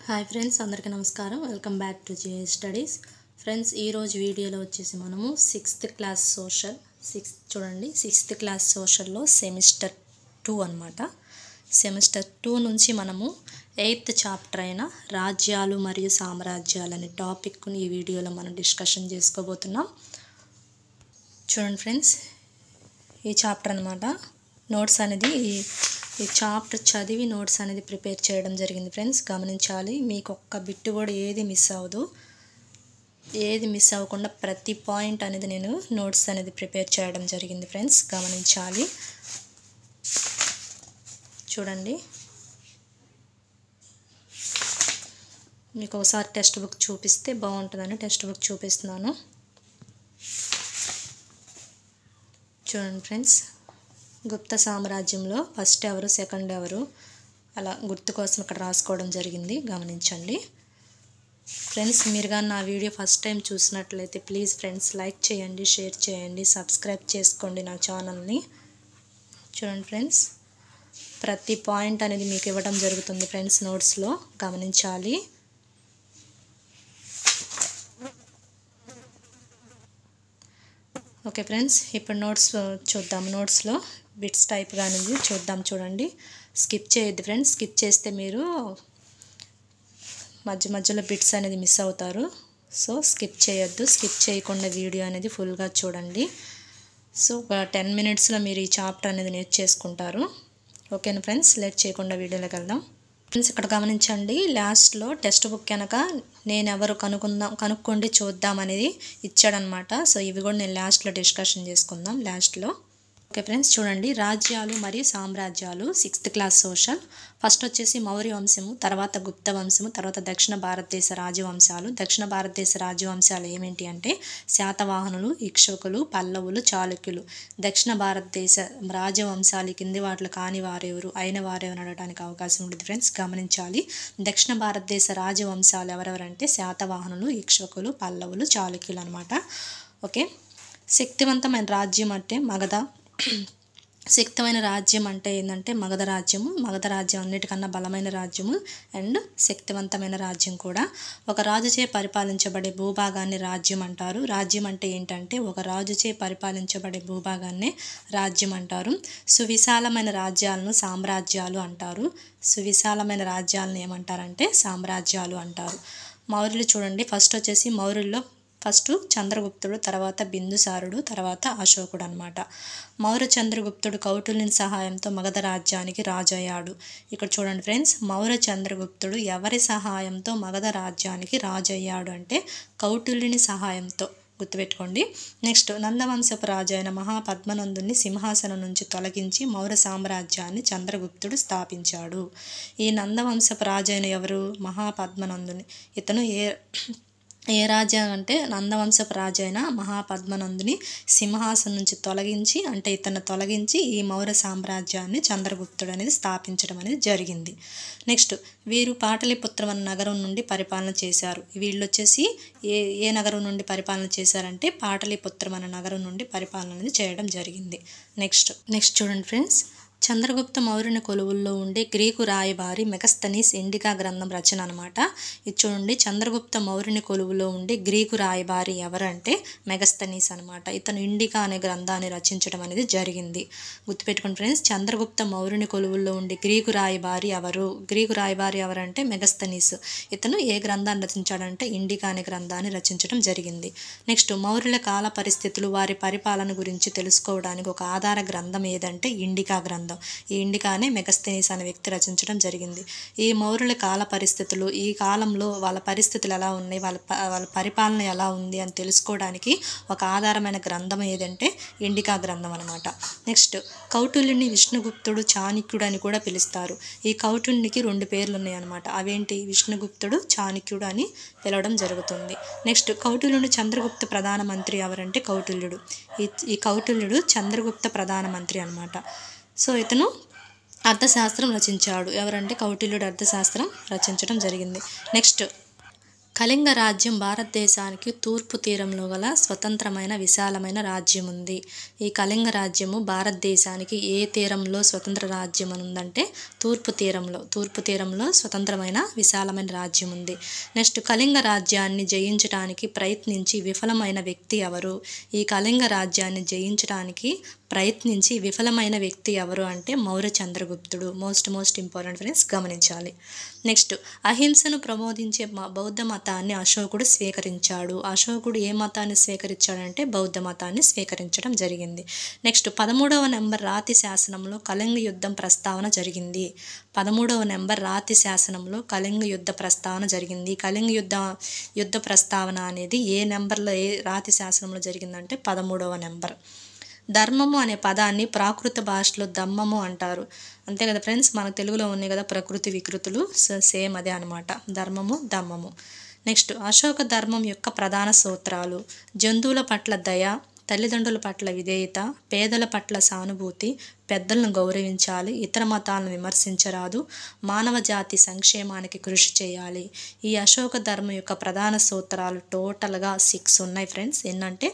Hi friends, అందరికీ నమస్కారం. Welcome back to J studies. Friends, ఈరోజు వీడియోలో వచ్చేసి మనము సిక్స్త్ క్లాస్ సోషల్లో సెమిస్టర్ 2 అనమాట. సెమిస్టర్ 2 నుంచి మనము 8th చాప్టర్ అయిన రాజ్యాలు మరియు సామ్రాజ్యాలు అనే టాపిక్ని ఈ వీడియోలో మనం డిస్కషన్ చేసుకోబోతున్నాం. చూడండి ఫ్రెండ్స్, ఈ చాప్టర్ అనమాట. నోట్స్ అనేది ఈ చాప్టర్ చదివి నోట్స్ అనేది ప్రిపేర్ చేయడం జరిగింది ఫ్రెండ్స్. గమనించాలి, మీకు ఒక్క బిట్ కూడా ఏది మిస్ అవ్వకుండా ప్రతి పాయింట్ అనేది నేను నోట్స్ అనేది ప్రిపేర్ చేయడం జరిగింది ఫ్రెండ్స్. గమనించాలి. చూడండి, మీకు ఒకసారి టెక్స్ట్ బుక్ చూపిస్తే బాగుంటుందని టెక్స్ట్ బుక్ చూపిస్తున్నాను. చూడండి ఫ్రెండ్స్, గుప్త సామ్రాజ్యంలో ఫస్ట్ ఎవరు, సెకండ్ ఎవరు, అలా గుర్తు కోసం ఇక్కడ రాసుకోవడం జరిగింది. గమనించండి ఫ్రెండ్స్. మీరు కానీ నా వీడియో ఫస్ట్ టైం చూసినట్లయితే ప్లీజ్ ఫ్రెండ్స్ లైక్ చేయండి, షేర్ చేయండి, సబ్స్క్రైబ్ చేసుకోండి నా ఛానల్ని. చూడండి ఫ్రెండ్స్, ప్రతి పాయింట్ అనేది మీకు ఇవ్వడం జరుగుతుంది ఫ్రెండ్స్ నోట్స్లో. గమనించాలి. ఓకే ఫ్రెండ్స్, ఇప్పుడు నోట్స్ చూద్దాం. నోట్స్లో బిట్స్ టైప్గా అనేది చూద్దాం. చూడండి, స్కిప్ చేయొద్దు ఫ్రెండ్స్. స్కిప్ చేస్తే మీరు మధ్యలో బిట్స్ అనేది మిస్ అవుతారు. సో స్కిప్ చేయొద్దు. స్కిప్ చేయకుండా వీడియో అనేది ఫుల్గా చూడండి. సో ఒక 10 minutesలో మీరు ఈ చాప్టర్ అనేది నేర్చేసుకుంటారు. ఓకేనా ఫ్రెండ్స్, లేట్ చేయకుండా వీడియోలోకి వెళ్దాం. ఫ్రెండ్స్, ఇక్కడ గమనించండి, లాస్ట్లో టెక్స్ట్ బుక్ కనుక నేనెవరు కనుక్కోండి చూద్దాం అనేది ఇచ్చాడనమాట. సో ఇవి కూడా నేను లాస్ట్లో డిస్కషన్ చేసుకుందాం లాస్ట్లో. ఓకే ఫ్రెండ్స్, చూడండి, రాజ్యాలు మరియు సామ్రాజ్యాలు 6th క్లాస్ సోషల్. ఫస్ట్ వచ్చేసి మౌర్య వంశము, తర్వాత గుప్త వంశము, తర్వాత దక్షిణ భారతదేశ రాజవంశాలు. దక్షిణ భారతదేశ రాజవంశాలు ఏమేంటి అంటే శాతవాహనులు, ఇక్ష్వాకులు, పల్లవులు, చాళుక్యులు. దక్షిణ భారతదేశ రాజవంశాలు కింది వాటిలో కాని వారెవరు, అయిన వారెవరు అనడానికి అవకాశం ఉంటుంది ఫ్రెండ్స్. గమనించాలి, దక్షిణ భారతదేశ రాజవంశాలు ఎవరెవరంటే శాతవాహనులు, ఇక్ష్వాకులు, పల్లవులు, చాళుక్యులు అనమాట. ఓకే, శక్తివంతమైన రాజ్యం అంటే మగధ. శక్తిమైన రాజ్యం అంటే ఏంటంటే మగధ రాజ్యము. మగధ రాజ్యం అన్నిటికన్నా బలమైన రాజ్యము అండ్ శక్తివంతమైన రాజ్యం కూడా. ఒక రాజుచే పరిపాలించబడే భూభాగాన్ని రాజ్యం అంటారు. రాజ్యం అంటే ఏంటంటే ఒక రాజుచే పరిపాలించబడే భూభాగాన్ని రాజ్యం అంటారు. సువిశాలమైన రాజ్యాలను సామ్రాజ్యాలు అంటారు. సువిశాలమైన రాజ్యాలను ఏమంటారంటే సామ్రాజ్యాలు అంటారు. మౌర్యులు చూడండి, ఫస్ట్ వచ్చేసి మౌర్యుల్లో ఫస్ట్ చంద్రగుప్తుడు, తర్వాత బిందుసారుడు, తర్వాత అశోకుడు అనమాట. మౌర్య చంద్రగుప్తుడు కౌటిల్యుని సహాయంతో మగధ రాజ్యానికి రాజు అయ్యాడు. ఇక్కడ చూడండి ఫ్రెండ్స్, మౌర్య చంద్రగుప్తుడు ఎవరి సహాయంతో మగధ రాజ్యానికి రాజు అయ్యాడు అంటే కౌటిల్యుని సహాయంతో. గుర్తుపెట్టుకోండి. నెక్స్ట్, నందవంశపు రాజు అయిన మహాపద్మనందుని సింహాసనం నుంచి తొలగించి మౌర్య సామ్రాజ్యాన్ని చంద్రగుప్తుడు స్థాపించాడు. ఈ నందవంశపు రాజు అయిన ఎవరు? మహాపద్మనందుని. ఇతను ఏ రాజా అంటే నందవంశపు రాజు అయిన మహాపద్మనందుని సింహాసనం నుంచి తొలగించి ఈ మౌర్య సామ్రాజ్యాన్ని చంద్రగుప్తుడు అనేది స్థాపించడం అనేది జరిగింది. నెక్స్ట్, వీరు పాటలీపుత్రం అనే నగరం నుండి పరిపాలన చేశారు. వీళ్ళు వచ్చేసి ఏ నగరం నుండి పరిపాలన చేశారంటే పాటలీపుత్రం అనే నగరం నుండి పరిపాలన అనేది చేయడం జరిగింది. నెక్స్ట్ చూడండి ఫ్రెండ్స్, చంద్రగుప్త మౌర్యుని కొలువుల్లో ఉండే గ్రీకు రాయబారి మెగస్తనీస్ ఇండికా గ్రంథం రచన అనమాట. ఇది చూడండి, చంద్రగుప్త మౌర్యుని కొలువులో ఉండే గ్రీకు రాయబారి ఎవరంటే మెగస్తనీస్ అనమాట. ఇతను ఇండికా అనే గ్రంథాన్ని రచించడం అనేది జరిగింది. గుర్తుపెట్టుకోండి ఫ్రెండ్స్, చంద్రగుప్త మౌర్యుని కొలువుల్లో ఉండే గ్రీకు రాయబారి ఎవరంటే మెగస్తనీస్. ఇతను ఏ గ్రంథాన్ని రచించాడంటే ఇండికా అనే గ్రంథాన్ని రచించడం జరిగింది. నెక్స్ట్, మౌర్యుల కాల పరిస్థితులు, వారి పరిపాలన గురించి తెలుసుకోవడానికి ఒక ఆధార గ్రంథం ఏదంటే ఇండికా గ్రంథం. ఈ ఇండికానే మెగస్తనీస్ అనే వ్యక్తి రచించడం జరిగింది. ఈ మౌర్యుల కాల పరిస్థితులు, ఈ కాలంలో వాళ్ళ పరిస్థితులు ఎలా ఉన్నాయి, వాళ్ళ పరిపాలన ఎలా ఉంది అని తెలుసుకోవడానికి ఒక ఆధారమైన గ్రంథం ఏదంటే ఇండికా గ్రంథం అనమాట. నెక్స్ట్, కౌటిల్యుని విష్ణుగుప్తుడు, చాణక్యుడు అని కూడా పిలుస్తారు. ఈ కౌటిల్యునికి 2 పేర్లు ఉన్నాయి అనమాట. అవేంటి? విష్ణుగుప్తుడు, చాణక్యుడు అని పిలవడం జరుగుతుంది. నెక్స్ట్, కౌటిల్యుని చంద్రగుప్త ప్రధానమంత్రి ఎవరంటే కౌటిల్యుడు. ఈ కౌటిల్యుడు చంద్రగుప్త ప్రధానమంత్రి అనమాట. సో ఇతను అర్థశాస్త్రం రచించాడు. ఎవరంటే కౌటిల్యుడు అర్థశాస్త్రం రచించడం జరిగింది. నెక్స్ట్, కళింగ రాజ్యం భారతదేశానికి తూర్పు తీరంలో గల స్వతంత్రమైన విశాలమైన రాజ్యం ఉంది. ఈ కళింగ రాజ్యము భారతదేశానికి ఏ తీరంలో స్వతంత్ర రాజ్యం అని ఉందంటే తూర్పు తీరంలో స్వతంత్రమైన విశాలమైన రాజ్యం ఉంది. నెక్స్ట్, కళింగ రాజ్యాన్ని జయించడానికి ప్రయత్నించి విఫలమైన వ్యక్తి ఎవరు? ఈ కళింగ రాజ్యాన్ని జయించడానికి ప్రయత్నించి విఫలమైన వ్యక్తి ఎవరు అంటే మౌర్య చంద్రగుప్తుడు. మోస్ట్ ఇంపార్టెంట్ ఫ్రెండ్స్, గమనించాలి. నెక్స్ట్, అహింసను ప్రబోధించే బౌద్ధ మతాన్ని అశోకుడు స్వీకరించాడు. అశోకుడు ఏ మతాన్ని స్వీకరించాడంటే బౌద్ధ మతాన్ని స్వీకరించడం జరిగింది. నెక్స్ట్, 13వ నెంబర్ రాతి శాసనంలో కళింగ యుద్ధం ప్రస్తావన జరిగింది. 13వ నెంబర్ రాతి శాసనంలో కళింగ యుద్ధ ప్రస్తావన జరిగింది. కళింగ యుద్ధ ప్రస్తావన అనేది ఏ నెంబర్లో, ఏ రాతి శాసనంలో జరిగిందంటే 13వ నెంబర్. ధర్మము అనే పదాన్ని ప్రాకృత భాషలో దమ్మము అంటారు. అంతే కదా ఫ్రెండ్స్, మనకు తెలుగులో ఉన్నాయి కదా ప్రకృతి వికృతులు, సేమ్ అదే అనమాట, ధర్మము దమ్మము. నెక్స్ట్, అశోక ధర్మం యొక్క ప్రధాన సూత్రాలు: జంతువుల పట్ల దయ, తల్లిదండ్రుల పట్ల విధేయత, పేదల పట్ల సానుభూతి, పెద్దలను గౌరవించాలి, ఇతర మతాలను విమర్శించరాదు, మానవ జాతి సంక్షేమానికి కృషి చేయాలి. ఈ అశోక ధర్మం యొక్క ప్రధాన సూత్రాలు టోటల్గా 6 ఉన్నాయి ఫ్రెండ్స్. ఏంటంటే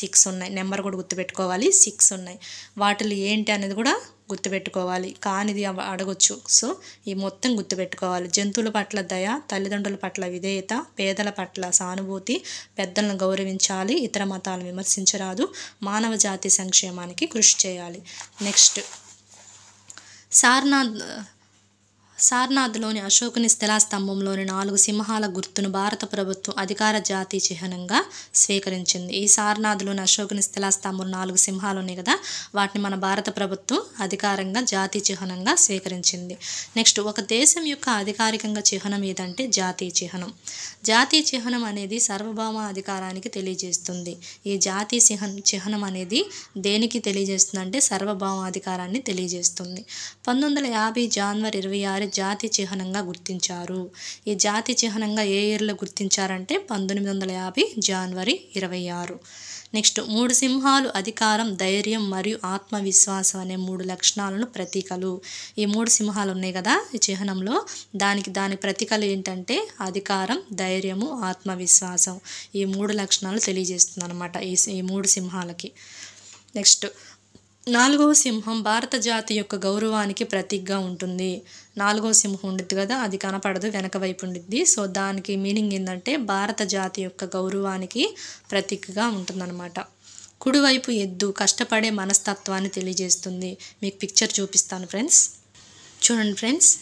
6 ఉన్నాయి. నెంబర్ కూడా గుర్తుపెట్టుకోవాలి, 6 ఉన్నాయి. వాటిలో ఏంటి అనేది కూడా గుర్తుపెట్టుకోవాలి, కానిది అడగొచ్చు. సో ఈ మొత్తం గుర్తుపెట్టుకోవాలి. జంతువుల పట్ల దయ, తల్లిదండ్రుల పట్ల విధేయత, పేదల పట్ల సానుభూతి, పెద్దలను గౌరవించాలి, ఇతర మతాలను విమర్శించరాదు, మానవ జాతి సంక్షేమానికి కృషి చేయాలి. నెక్స్ట్, సార్నాథ్లోని అశోకుని శిలాస్తంభంలోని 4 సింహాల గుర్తును భారత ప్రభుత్వం అధికార జాతీయ చిహ్నంగా స్వీకరించింది. ఈ సార్నాథ్లోని అశోకుని శిలాస్తంభం 4 సింహాలు ఉన్నాయి కదా, వాటిని మన భారత ప్రభుత్వం అధికారంగా జాతీయ చిహ్నంగా స్వీకరించింది. నెక్స్ట్, ఒక దేశం యొక్క అధికారికంగా చిహ్నం ఏదంటే జాతీయ చిహ్నం. జాతీయ చిహ్నం అనేది సార్వభౌమ అధికారానికి తెలియజేస్తుంది. ఈ జాతీయ చిహ్నం అనేది దేనికి తెలియజేస్తుంది అంటే సార్వభౌమాధికారాన్ని తెలియజేస్తుంది. 1950 జనవరి 26 జాతీయ చిహ్నంగా గుర్తించారు. ఈ జాతీయ చిహ్నంగా ఏ ఇయర్లో గుర్తించారంటే 1950 జనవరి 26. నెక్స్ట్, 3 సింహాలు అధికారం, ధైర్యం మరియు ఆత్మవిశ్వాసం అనే 3 లక్షణాలను ప్రతీకలు. ఈ 3 సింహాలు ఉన్నాయి కదా ఈ చిహ్నంలో, దాని ప్రతీకలు ఏంటంటే అధికారం, ధైర్యము, ఆత్మవిశ్వాసం. ఈ 3 లక్షణాలు తెలియజేస్తుంది అనమాట ఈ 3 సింహాలకి. నెక్స్ట్, 4వ సింహం భారత జాతి యొక్క గౌరవానికి ప్రతీకగా ఉంటుంది. 4వ సింహం ఉండిద్ది కదా, అది కనపడదు, వెనక వైపు ఉండిద్ది. సో దానికి మీనింగ్ ఏంటంటే భారత జాతి యొక్క గౌరవానికి ప్రతీకగా ఉంటుందన్నమాట. కుడివైపు ఎద్దు కష్టపడే మనస్తత్వాన్ని తెలియజేస్తుంది. మీకు పిక్చర్ చూపిస్తాను ఫ్రెండ్స్, చూడండి ఫ్రెండ్స్.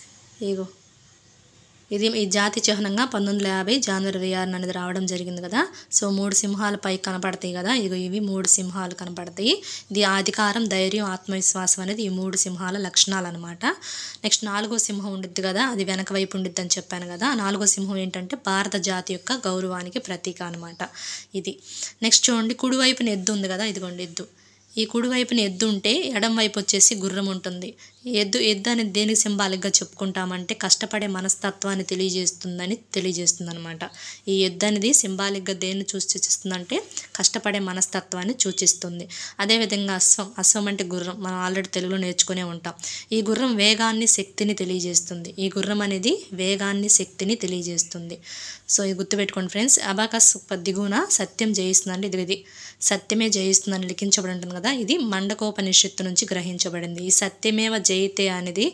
ఇది ఈ జాతి చిహ్నంగా 1950 జనవరి 26 అనేది రావడం జరిగింది కదా. సో 3 సింహాలు పై కనపడతాయి కదా, ఇవి 3 సింహాలు కనపడతాయి. ఇది అధికారం, ధైర్యం, ఆత్మవిశ్వాసం అనేది ఈ 3 సింహాల లక్షణాలు అనమాట. నెక్స్ట్, 4వ సింహం ఉండిద్ది కదా, అది వెనక వైపు ఉండిద్ది అని చెప్పాను కదా. 4వ సింహం ఏంటంటే భారత జాతి యొక్క గౌరవానికి ప్రతీక అనమాట ఇది. నెక్స్ట్ చూడండి, కుడివైపున ఎద్దు ఉంది కదా, ఇదిగోండి ఎద్దు. ఈ కుడివైపున ఎద్దు ఉంటే ఎడం వైపు వచ్చేసి గుర్రం ఉంటుంది. ఎద్దు అనేది దేనికి సింబాలిక్గా చెప్పుకుంటామంటే కష్టపడే మనస్తత్వాన్ని తెలియజేస్తుంది అనమాట. ఈ ఎద్దు అనేది సింబాలిక్గా దేన్ని సూచిస్తుందంటే కష్టపడే మనస్తత్వాన్ని సూచిస్తుంది. అదేవిధంగా అశ్వం అంటే గుర్రం, మనం ఆల్రెడీ తెలుగులో నేర్చుకునే ఉంటాం. ఈ గుర్రం వేగాన్ని, శక్తిని తెలియజేస్తుంది. ఈ గుర్రం అనేది వేగాన్ని, శక్తిని తెలియజేస్తుంది. సో ఇది గుర్తుపెట్టుకోండి ఫ్రెండ్స్. అబాకస్ దిగువన సత్యం జయిస్తుందండి, ఇది సత్యమే జయిస్తుందని లిఖించబడి ఉంటుంది కదా, ఇది మండకోపనిషత్తు నుంచి గ్రహించబడింది. ఈ సత్యమేవ జయితే అనేది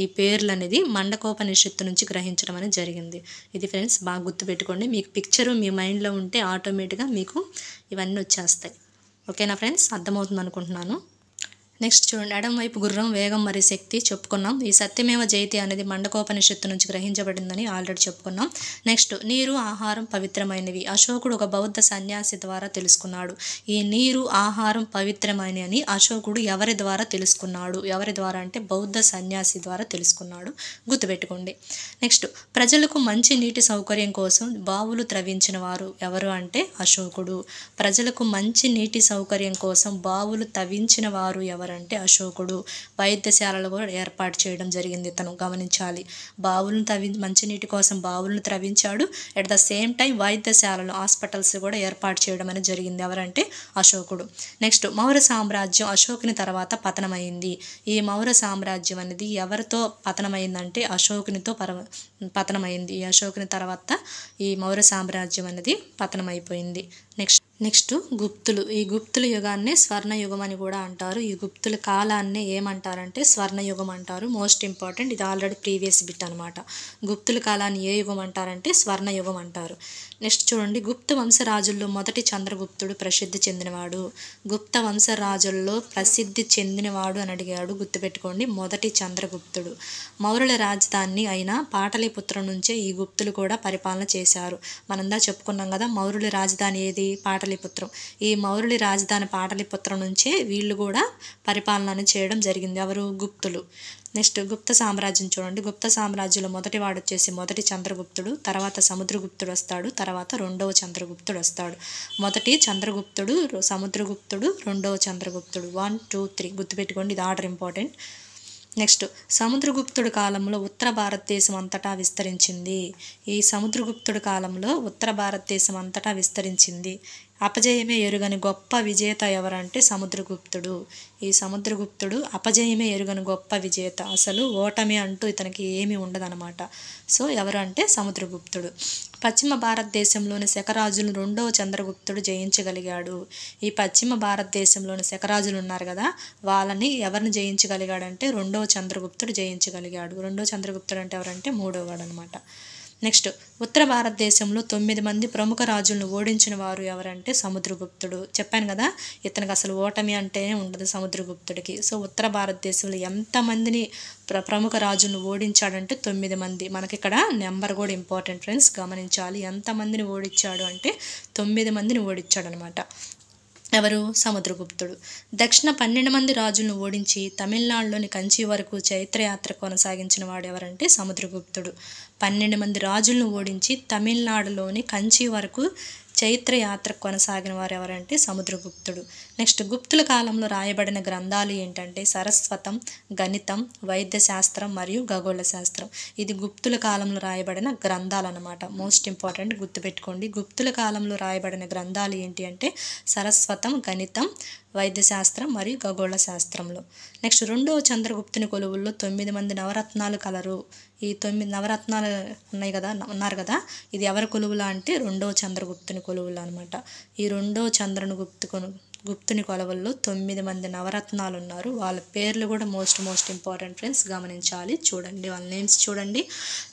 ఈ పేర్లు అనేది మండకోపనిషత్తు నుంచి గ్రహించడం అనేది జరిగింది. ఇది ఫ్రెండ్స్ బాగా గుర్తుపెట్టుకోండి. మీకు పిక్చరు మీ మైండ్లో ఉంటే ఆటోమేటిక్గా మీకు ఇవన్నీ వచ్చేస్తాయి. ఓకేనా ఫ్రెండ్స్, అర్థమవుతుంది అనుకుంటున్నాను. నెక్స్ట్ చూడండి, ఎడం వైపు గుర్రం, వేగం మరియు శక్తి చెప్పుకున్నాం. ఈ సత్యమేవ జయతే అనేది మండకోపనిషత్తు నుంచి గ్రహించబడిందని ఆల్రెడీ చెప్పుకున్నాం. నెక్స్ట్, నీరు, ఆహారం పవిత్రమైనవి. అశోకుడు ఒక బౌద్ధ సన్యాసి ద్వారా తెలుసుకున్నాడు. ఈ నీరు, ఆహారం పవిత్రమైనవి అని అశోకుడు ఎవరి ద్వారా తెలుసుకున్నాడు? ఎవరి ద్వారా అంటే బౌద్ధ సన్యాసి ద్వారా తెలుసుకున్నాడు, గుర్తుపెట్టుకోండి. నెక్స్ట్, ప్రజలకు మంచి నీటి సౌకర్యం కోసం బావులు త్రవ్వించిన వారు ఎవరు అంటే అశోకుడు. ప్రజలకు మంచి నీటి సౌకర్యం కోసం బావులు తవ్వించిన వారు ఎవరు ఎవరంటే అశోకుడు. వైద్యశాలలు కూడా ఏర్పాటు చేయడం జరిగింది ఇతను, గమనించాలి. బావులను మంచినీటి కోసం బావులను త్రవ్వించాడు. ఎట్ ద సేమ్ టైం వైద్యశాలలు, హాస్పిటల్స్ కూడా ఏర్పాటు చేయడం అనేది జరిగింది. ఎవరంటే అశోకుడు. నెక్స్ట్ మౌర్య సామ్రాజ్యం అశోకుని తర్వాత పతనమైంది. ఈ మౌర్య సామ్రాజ్యం అనేది ఎవరితో పతనమైందంటే అశోకునితో పతనమైంది. ఈ అశోకుని తర్వాత ఈ మౌర్య సామ్రాజ్యం అనేది పతనమైపోయింది. నెక్స్ట్ గుప్తులు. ఈ గుప్తుల యుగాన్ని స్వర్ణయుగం అని కూడా అంటారు. ఈ గుప్తుల కాలాన్ని ఏమంటారంటే స్వర్ణయుగం అంటారు. మోస్ట్ ఇంపార్టెంట్, ఇది ఆల్రెడీ ప్రీవియస్ బిట్ అనమాట. గుప్తుల కాలాన్ని ఏ యుగం అంటారంటే స్వర్ణయుగం అంటారు. నెక్స్ట్ చూడండి, గుప్త వంశరాజుల్లో మొదటి చంద్రగుప్తుడు ప్రసిద్ధి చెందినవాడు. గుప్త వంశరాజుల్లో ప్రసిద్ధి చెందినవాడు అని అడిగాడు, గుర్తుపెట్టుకోండి, మొదటి చంద్రగుప్తుడు. మౌర్యుల రాజధాని అయిన పాటలీపుత్రం నుంచే ఈ గుప్తులు కూడా పరిపాలన చేశారు. మనందా చెప్పుకున్నాం కదా, మౌర్యుల రాజధాని ఏది? పాటలీపుత్రం. ఈ మౌర్యుల రాజధాని పాటలీపుత్రం నుంచే వీళ్ళు కూడా పరిపాలన చేయడం జరిగింది. ఎవరు? గుప్తులు. నెక్స్ట్ గుప్త సామ్రాజ్యం చూడండి. గుప్త సామ్రాజ్యంలో మొదటి వాడు వచ్చేసి మొదటి చంద్రగుప్తుడు, తర్వాత సముద్రగుప్తుడు వస్తాడు, తర్వాత రెండవ చంద్రగుప్తుడు వస్తాడు. మొదటి చంద్రగుప్తుడు, సముద్రగుప్తుడు, రెండవ చంద్రగుప్తుడు. 1, 2, 3 గుర్తుపెట్టుకోండి, ఇది ఆర్డర్ ఇంపార్టెంట్. నెక్స్ట్ సముద్రగుప్తుడి కాలంలో ఉత్తర భారతదేశం అంతటా విస్తరించింది. ఈ సముద్రగుప్తుడి కాలంలో ఉత్తర భారతదేశం అంతటా విస్తరించింది. అపజయమే ఎరుగని గొప్ప విజేత ఎవరంటే సముద్రగుప్తుడు. ఈ సముద్రగుప్తుడు అపజయమే ఎరుగని గొప్ప విజేత, అసలు ఓటమి అంటూ ఇతనికి ఏమీ ఉండదన్నమాట. సో ఎవరు అంటే సముద్రగుప్తుడు. పశ్చిమ భారతదేశంలోని శకరాజులను రెండవ చంద్రగుప్తుడు జయించగలిగాడు. ఈ పశ్చిమ భారతదేశంలోని శకరాజులు ఉన్నారు కదా, వాళ్ళని ఎవరిని జయించగలిగాడంటే రెండవ చంద్రగుప్తుడు జయించగలిగాడు. రెండవ చంద్రగుప్తుడు అంటే ఎవరంటే మూడోవాడు అనమాట. నెక్స్ట్ ఉత్తర భారతదేశంలో 9 మంది ప్రముఖ రాజులను ఓడించిన వారు ఎవరంటే సముద్రగుప్తుడు. చెప్పాను కదా, ఇతనికి అసలు ఓటమి అంటే ఉండదు సముద్రగుప్తుడికి. సో ఉత్తర భారతదేశంలో ఎంతమందిని ప్రముఖ రాజులను ఓడించాడంటే 9 మంది. మనకి ఇక్కడ నెంబర్ కూడా ఇంపార్టెంట్ ఫ్రెండ్స్, గమనించాలి. ఎంతమందిని ఓడించాడు అంటే 9 మందిని ఓడించాడు అనమాట. ఎవరు? సముద్రగుప్తుడు. దక్షిణ 12 మంది రాజులను ఓడించి తమిళనాడులోని కంచి వరకు చైత్రయాత్ర కొనసాగించిన వాడు ఎవరంటే సముద్రగుప్తుడు. 12 మంది రాజులను ఓడించి తమిళనాడులోని కంచి వరకు చైత్రయాత్ర కొనసాగిన వారు ఎవరంటే సముద్రగుప్తుడు. నెక్స్ట్ గుప్తుల కాలంలో రాయబడిన గ్రంథాలు ఏంటంటే సరస్వతం, గణితం, వైద్యశాస్త్రం మరియు ఖగోళ శాస్త్రం. ఇది గుప్తుల కాలంలో రాయబడిన గ్రంథాలు అన్నమాట. మోస్ట్ ఇంపార్టెంట్, గుర్తుపెట్టుకోండి. గుప్తుల కాలంలో రాయబడిన గ్రంథాలు ఏంటి అంటే సరస్వతం, గణితం, వైద్యశాస్త్రం మరియు ఖగోళ శాస్త్రంలో. నెక్స్ట్ రెండవ చంద్రగుప్తుని కొలువుల్లో 9 మంది నవరత్నాలు కలరు. ఈ 9 నవరత్నాలు ఉన్నారు కదా, ఇది ఎవరి కొలువులా అంటే రెండవ చంద్రగుప్తుని కొలువులు అనమాట. ఈ రెండవ గుప్తుని కొలువుల్లో 9 మంది నవరత్నాలు ఉన్నారు. వాళ్ళ పేర్లు కూడా మోస్ట్ ఇంపార్టెంట్ ఫ్రెండ్స్, గమనించాలి. చూడండి వాళ్ళ నేమ్స్ చూడండి.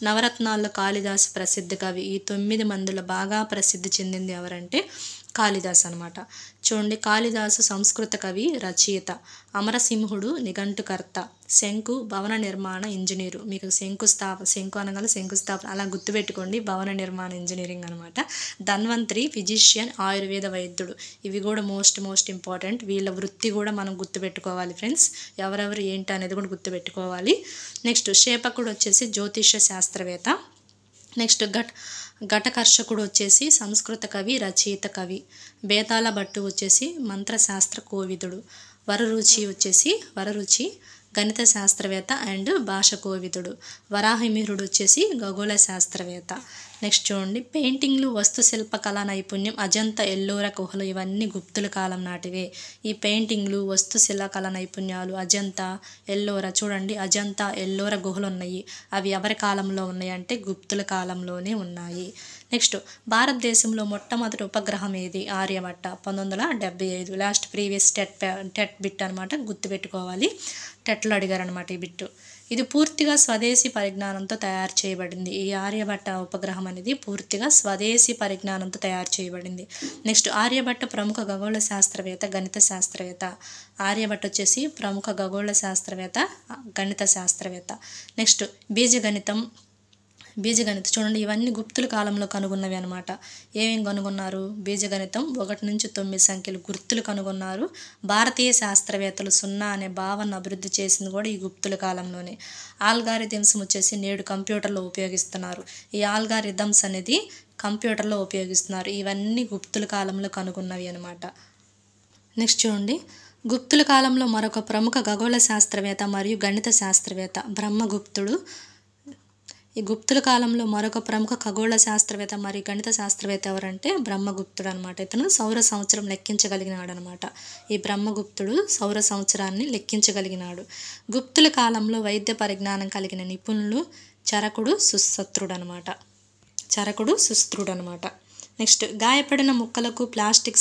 నవరత్నాల్లో కాళిదాసు ప్రసిద్ధ కవి. ఈ 9 మందిలో బాగా ప్రసిద్ధి చెందింది ఎవరంటే కాళిదాసు అనమాట. చూడండి, కాళిదాసు సంస్కృత కవి, రచయిత. అమరసింహుడు నిఘంటుకర్త. శంకు భవన నిర్మాణ ఇంజనీరు. మీకు శంకు అనగానే శంకుస్థాపన అలా గుర్తుపెట్టుకోండి, భవన నిర్మాణ ఇంజనీరింగ్ అనమాట. ధన్వంతరి ఫిజిషియన్, ఆయుర్వేద వైద్యుడు. ఇవి కూడా మోస్ట్ ఇంపార్టెంట్. వీళ్ళ వృత్తి కూడా మనం గుర్తుపెట్టుకోవాలి ఫ్రెండ్స్, ఎవరెవరు ఏంటి అనేది కూడా గుర్తుపెట్టుకోవాలి. నెక్స్ట్ శేపకుడు వచ్చేసి జ్యోతిష శాస్త్రవేత్త. నెక్స్ట్ ఘటకర్షకుడు వచ్చేసి సంస్కృత కవి, రచయిత కవి. బేతాళ భట్టు వచ్చేసి మంత్రశాస్త్ర కోవిదుడు. వరరుచి గణిత శాస్త్రవేత్త అండ్ భాష కోవిదుడు. వరాహమిహిరుడు వచ్చేసి ఖగోళ శాస్త్రవేత్త. నెక్స్ట్ చూడండి, పెయింటింగ్లు, వస్తుశిల్ప కళా నైపుణ్యం, అజంతా, ఎల్లోరా గుహలు ఇవన్నీ గుప్తుల కాలం నాటివే. ఈ పెయింటింగ్లు, వస్తుశిల్ప కళా నైపుణ్యాలు, అజంతా, ఎల్లోరా, చూడండి అజంతా, ఎల్లోరా గుహలు ఉన్నాయి. అవి ఎవరి కాలంలో ఉన్నాయి అంటే గుప్తుల కాలంలోనే ఉన్నాయి. నెక్స్ట్ భారతదేశంలో మొట్టమొదటి ఉపగ్రహం ఏది? Aryabhata, 1975. Last previous TET bit అనమాట, గుర్తుపెట్టుకోవాలి. టెట్లో అడిగారనమాట ఈ బిట్టు. ఇది పూర్తిగా స్వదేశీ పరిజ్ఞానంతో తయారు చేయబడింది. ఈ ఆర్యభట్ట ఉపగ్రహం అనేది పూర్తిగా స్వదేశీ పరిజ్ఞానంతో తయారు చేయబడింది. నెక్స్ట్ ఆర్యభట్ట ప్రముఖ ఖగోళ శాస్త్రవేత్త, గణిత శాస్త్రవేత్త. ఆర్యభట్ట వచ్చేసి ప్రముఖ ఖగోళ శాస్త్రవేత్త, గణిత శాస్త్రవేత్త. నెక్స్ట్ బీజగణితం చూడండి, ఇవన్నీ గుప్తుల కాలంలో కనుగొన్నవి అనమాట. ఏమేమి కనుగొన్నారు? బీజగణితం 1 నుంచి 9 సంఖ్యలు గుర్తులు కనుగొన్నారు. భారతీయ శాస్త్రవేత్తలు 0 అనే భావన అభివృద్ధి చేసింది కూడా ఈ గుప్తుల కాలంలోనే. ఆల్గారిథమ్స్ వచ్చేసి నేడు కంప్యూటర్లో ఉపయోగిస్తున్నారు. ఈ ఆల్గారిథమ్స్ అనేది కంప్యూటర్లో ఉపయోగిస్తున్నారు. ఇవన్నీ గుప్తుల కాలంలో కనుగొన్నవి అనమాట. నెక్స్ట్ చూడండి, గుప్తుల కాలంలో మరొక ప్రముఖ ఖగోళ శాస్త్రవేత్త మరియు గణిత శాస్త్రవేత్త బ్రహ్మగుప్తుడు. ఈ గుప్తుల కాలంలో మరొక ప్రముఖ ఖగోళ శాస్త్రవేత్త మరియు గణిత శాస్త్రవేత్త ఎవరంటే బ్రహ్మగుప్తుడు అనమాట. ఇతను సౌర సంవత్సరం లెక్కించగలిగినాడు అనమాట. ఈ బ్రహ్మగుప్తుడు సౌర సంవత్సరాన్ని లెక్కించగలిగినాడు. గుప్తుల కాలంలో వైద్య పరిజ్ఞానం కలిగిన నిపుణులు చరకుడు సుశ్రుతుడు అనమాట. నెక్స్ట్ గాయపడిన ముక్కులకు ప్లాస్టిక్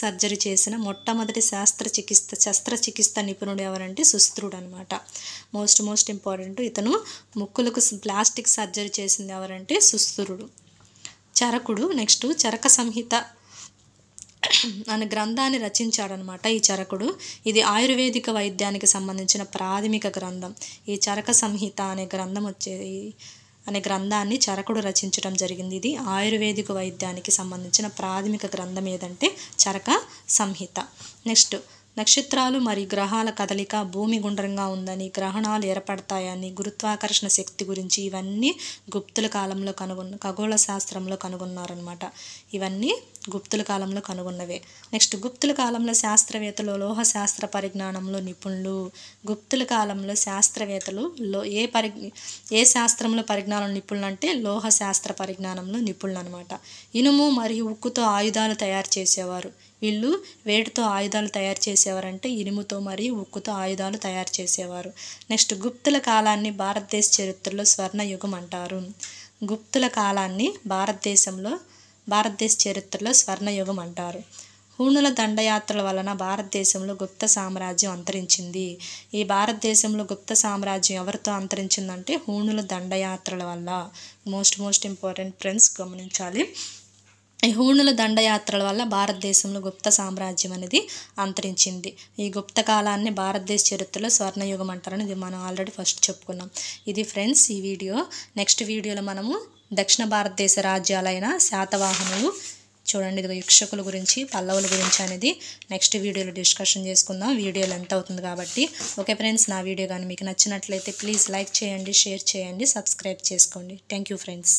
సర్జరీ చేసిన మొట్టమొదటి శస్త్రచికిత్స నిపుణుడు ఎవరంటే సుశ్రుతుడు అనమాట. మోస్ట్ ఇంపార్టెంట్, ఇతను ముక్కులకు ప్లాస్టిక్ సర్జరీ చేసింది ఎవరంటే సుశ్రుతుడు. చరకుడు నెక్స్ట్ చరక సంహిత అనే గ్రంథాన్ని రచించాడనమాట ఈ చరకుడు. ఇది ఆయుర్వేదిక వైద్యానికి సంబంధించిన ప్రాథమిక గ్రంథం. ఈ చరక సంహిత అనే గ్రంథాన్ని చరకుడు రచించడం జరిగింది. ఇది ఆయుర్వేదిక వైద్యానికి సంబంధించిన ప్రాథమిక గ్రంథం ఏదంటే చరక సంహిత. నెక్స్ట్ నక్షత్రాలు మరియు గ్రహాల కదలిక, భూమి గుండ్రంగా ఉందని, గ్రహణాలు ఏర్పడతాయని, గురుత్వాకర్షణ శక్తి గురించి ఇవన్నీ గుప్తుల కాలంలో ఖగోళ శాస్త్రంలో కనుగొన్నారనమాట. ఇవన్నీ గుప్తుల కాలంలో కనుగొన్నవే. నెక్స్ట్ గుప్తుల కాలంలో శాస్త్రవేత్తలు లోహ శాస్త్ర పరిజ్ఞానంలో నిపుణులు. గుప్తుల కాలంలో శాస్త్రవేత్తలు ఏ శాస్త్రంలో పరిజ్ఞానం నిపుణులు అంటే లోహ శాస్త్ర పరిజ్ఞానంలో నిపుణులు అనమాట. ఇనుము మరియు ఉక్కుతో ఆయుధాలు తయారు చేసేవారు. వీళ్ళు వేటితో ఆయుధాలు తయారు చేసేవారంటే ఇనుముతో మరియు ఉక్కుతో ఆయుధాలు తయారు చేసేవారు. నెక్స్ట్ గుప్తుల కాలాన్ని భారతదేశ చరిత్రలో స్వర్ణయుగం అంటారు. గుప్తుల కాలాన్ని భారతదేశ చరిత్రలో స్వర్ణయుగం అంటారు. హూణుల దండయాత్రల వలన భారతదేశంలో గుప్త సామ్రాజ్యం అంతరించింది. ఈ భారతదేశంలో గుప్త సామ్రాజ్యం ఎవరితో అంతరించిందంటే హూణుల దండయాత్రల వల్ల. మోస్ట్ ఇంపార్టెంట్ ఫ్రెండ్స్, గమనించాలి. ఈ హూణుల దండయాత్రల వల్ల భారతదేశంలో గుప్త సామ్రాజ్యం అనేది అంతరించింది. ఈ గుప్త కాలాన్ని భారతదేశ చరిత్రలో స్వర్ణయుగం అంటారని ఇది మనం ఆల్రెడీ ఫస్ట్ చెప్పుకున్నాం. ఇది ఫ్రెండ్స్ ఈ వీడియో. నెక్స్ట్ వీడియోలో మనము దక్షిణ భారతదేశ రాజ్యాలైన శాతవాహనులు, చూడండి ఇది ఇక్షకుల గురించి, పల్లవుల గురించి అనేది నెక్స్ట్ వీడియోలో డిస్కషన్ చేసుకుందాం. వీడియోలు ఎంత అవుతుంది కాబట్టి. ఓకే ఫ్రెండ్స్, నా వీడియో కానీ మీకు నచ్చినట్లయితే ప్లీజ్ లైక్ చేయండి, షేర్ చేయండి, సబ్స్క్రైబ్ చేసుకోండి. Thank you friends.